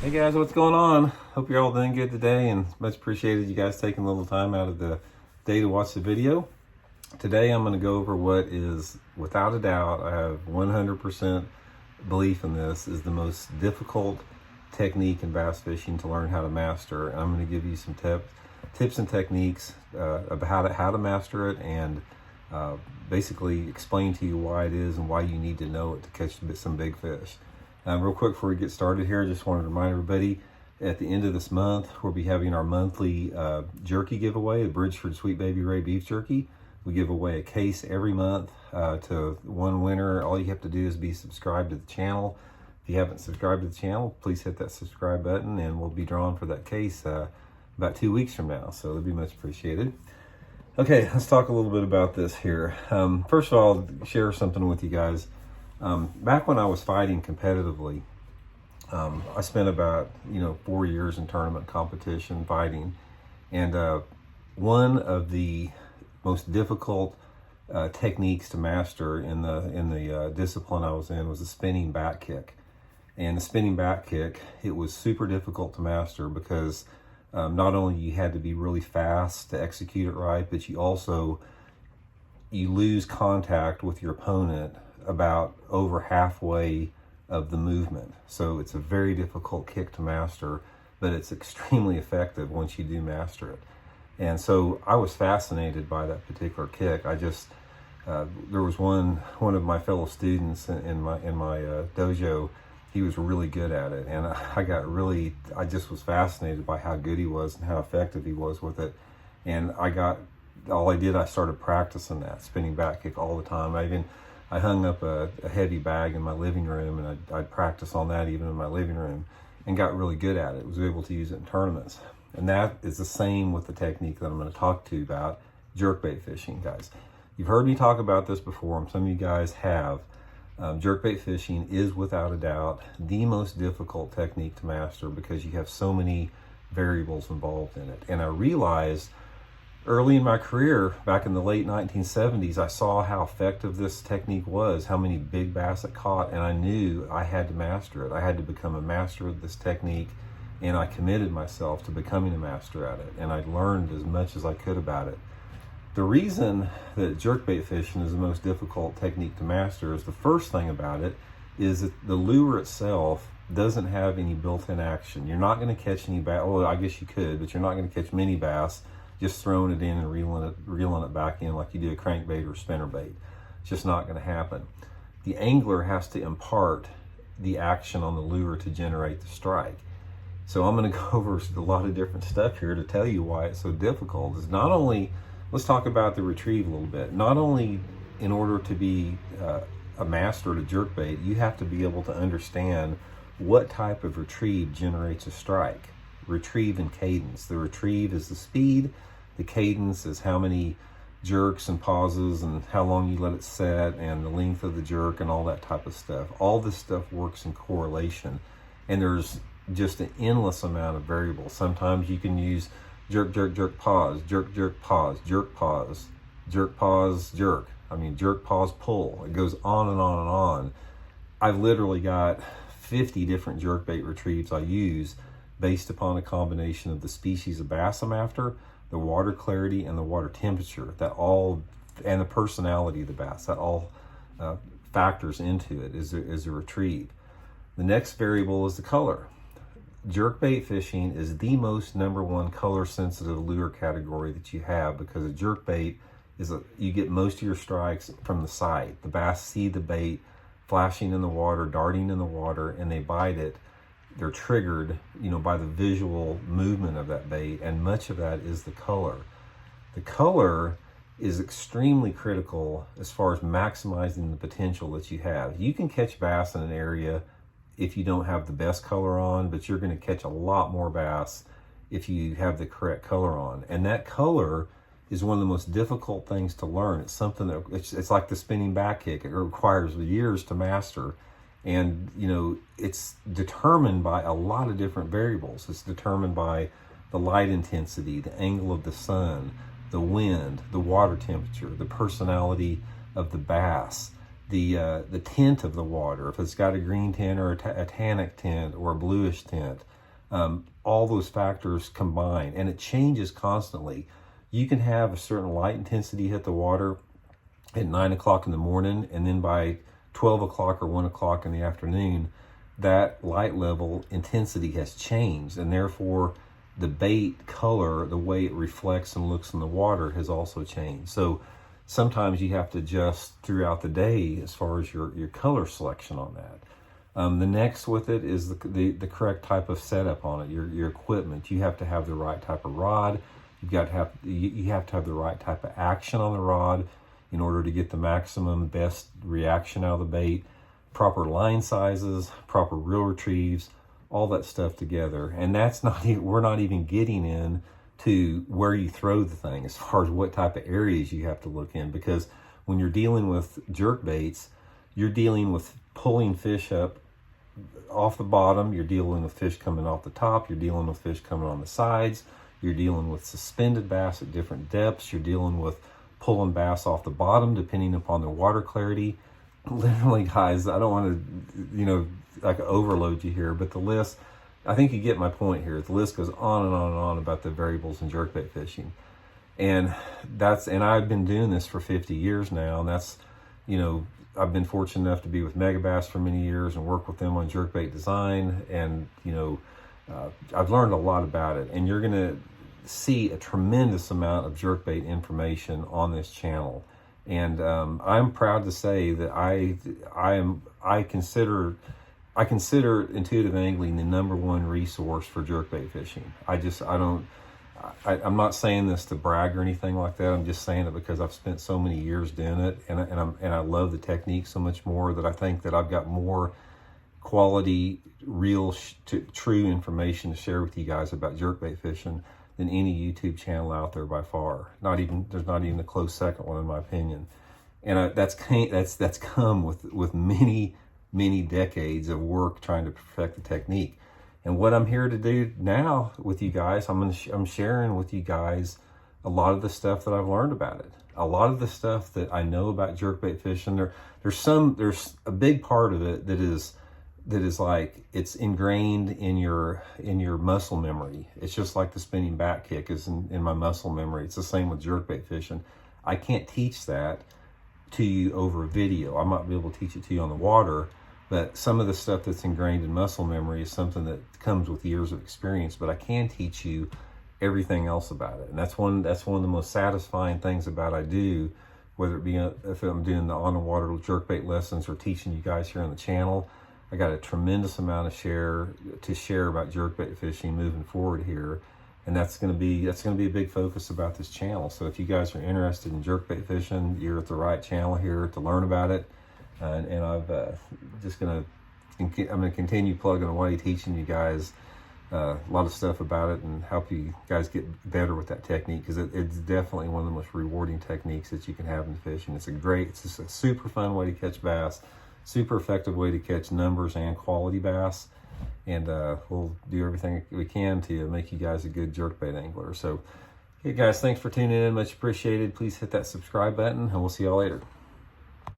Hey guys, what's going on? Hope you're all doing good today, and much appreciated you guys taking a little time out of the day to watch the video. Today I'm going to go over what is, without a doubt, I have 100% belief in this, is the most difficult technique in bass fishing to learn how to master. And I'm going to give you some tips and techniques about how to master it, and basically explain to you why it is and why you need to know it to catch some big fish. Real quick before we get started here, I just wanted to remind everybody, at the end of this month, we'll be having our monthly jerky giveaway, the Bridgeford Sweet Baby Ray beef jerky. We give away a case every month to one winner. All you have to do is be subscribed to the channel. If you haven't subscribed to the channel, please hit that subscribe button, and we'll be drawn for that case about 2 weeks from now, so it'll be much appreciated. Okay, let's talk a little bit about this here. First of all, I'll share something with you guys. Back when I was fighting competitively, I spent about 4 years in tournament competition fighting, and one of the most difficult techniques to master in the discipline I was in was the spinning back kick. And the spinning back kick, it was super difficult to master because not only you had to be really fast to execute it right, but you lose contact with your opponent about over halfway of the movement. So it's a very difficult kick to master, but it's extremely effective once you do master it. And so I was fascinated by that particular kick. There was one of my fellow students in my dojo. He was really good at it, and I just was fascinated by how good he was and how effective he was with it. And I started practicing that spinning back kick all the time. I hung up a heavy bag in my living room, and I'd practice on that even in my living room, and got really good at it. Was able to use it in tournaments. And that is the same with the technique that I'm going to talk to you about, jerkbait fishing, guys. You've heard me talk about this before, and some of you guys have. Jerkbait fishing is, without a doubt, the most difficult technique to master because you have so many variables involved in it. And I realized early in my career, back in the late 1970s, I saw how effective this technique was, how many big bass it caught, and I knew I had to master it. I had to become a master of this technique, and I committed myself to becoming a master at it, and I learned as much as I could about it. The reason that jerkbait fishing is the most difficult technique to master is, the first thing about it is that the lure itself doesn't have any built-in action. You're not going to catch any bass. Well, I guess you could, but you're not going to catch many bass just throwing it in and reeling it back in like you do a crankbait or spinnerbait. It's just not going to happen. The angler has to impart the action on the lure to generate the strike. So I'm going to go over a lot of different stuff here to tell you why it's so difficult. It's not only, let's talk about the retrieve a little bit. Not only in order to be a master at a jerkbait, you have to be able to understand what type of retrieve generates a strike. Retrieve and cadence. The retrieve is the speed, the cadence is how many jerks and pauses and how long you let it set and the length of the jerk and all that type of stuff. All this stuff works in correlation, and there's just an endless amount of variables. Sometimes you can use jerk, jerk, jerk, pause, jerk, jerk, pause, jerk, pause, jerk, pause, jerk. Jerk, pause, pull. It goes on and on and on. I've literally got 50 different jerkbait retrieves I use based upon a combination of the species of bass I'm after, the water clarity, and the water temperature, and the personality of the bass. That all factors into it is a retrieve. The next variable is the color. Jerkbait fishing is the most #1 color sensitive lure category that you have, because a jerkbait you get most of your strikes from the sight. The bass see the bait flashing in the water, darting in the water, and they bite it. They're triggered, by the visual movement of that bait, and much of that is the color. The color is extremely critical as far as maximizing the potential that you have. You can catch bass in an area if you don't have the best color on, but you're going to catch a lot more bass if you have the correct color on. And that color is one of the most difficult things to learn. It's something that it's like the spinning back kick. It requires years to master. And, it's determined by a lot of different variables. It's determined by the light intensity, the angle of the sun, the wind, the water temperature, the personality of the bass, the tint of the water, if it's got a green tint or a tannic tint or a bluish tint, All those factors combine, and it changes constantly. You can have a certain light intensity hit the water at 9 o'clock in the morning, and then by 12 o'clock or 1 o'clock in the afternoon, that light level intensity has changed, and therefore the bait color, the way it reflects and looks in the water, has also changed. So sometimes you have to adjust throughout the day as far as your color selection on that. The next with it is the correct type of setup on it, your equipment. You have to have the right type of rod. You have to have the right type of action on the rod in order to get the maximum best reaction out of the bait. Proper line sizes, proper reel retrieves, all that stuff together. And that's not even, we're not even getting in to where you throw the thing as far as what type of areas you have to look in, because when you're dealing with jerk baits, you're dealing with pulling fish up off the bottom, you're dealing with fish coming off the top, you're dealing with fish coming on the sides, you're dealing with suspended bass at different depths, you're dealing with pulling bass off the bottom depending upon their water clarity. Literally, guys, I don't want to, like overload you here, but the list, I think you get my point here. The list goes on and on and on about the variables in jerkbait fishing. And I've been doing this for 50 years now, and that's, I've been fortunate enough to be with Megabass for many years and work with them on jerkbait design, and I've learned a lot about it. And you're going to see a tremendous amount of jerkbait information on this channel. And I'm proud to say that I consider Intuitive Angling the #1 resource for jerkbait fishing. I'm not saying this to brag or anything like that. I'm just saying it because I've spent so many years doing it, and I love the technique so much more that I think that I've got more quality, real, true information to share with you guys about jerkbait fishing than any YouTube channel out there by far. There's not even a close second one in my opinion. And that's come with many decades of work trying to perfect the technique. And what I'm here to do now with you guys, I'm sharing with you guys a lot of the stuff that I've learned about it. A lot of the stuff that I know about jerkbait fishing. There's a big part of it that is like, it's ingrained in your muscle memory. It's just like the spinning back kick is in my muscle memory. It's the same with jerkbait fishing. I can't teach that to you over a video. I might be able to teach it to you on the water, but some of the stuff that's ingrained in muscle memory is something that comes with years of experience, but I can teach you everything else about it. And that's one of the most satisfying things about I do, whether it be if I'm doing the on the water jerkbait lessons or teaching you guys here on the channel. I got a tremendous amount to share about jerkbait fishing moving forward here, and that's going to be a big focus about this channel. So if you guys are interested in jerkbait fishing, you're at the right channel here to learn about it. And I'm going to continue plugging away, teaching you guys a lot of stuff about it and help you guys get better with that technique, because it's definitely one of the most rewarding techniques that you can have in fishing. It's just a super fun way to catch bass. Super effective way to catch numbers and quality bass, and we'll do everything we can to make you guys a good jerkbait angler. So, hey guys, thanks for tuning in, much appreciated. Please hit that subscribe button, and we'll see y'all later.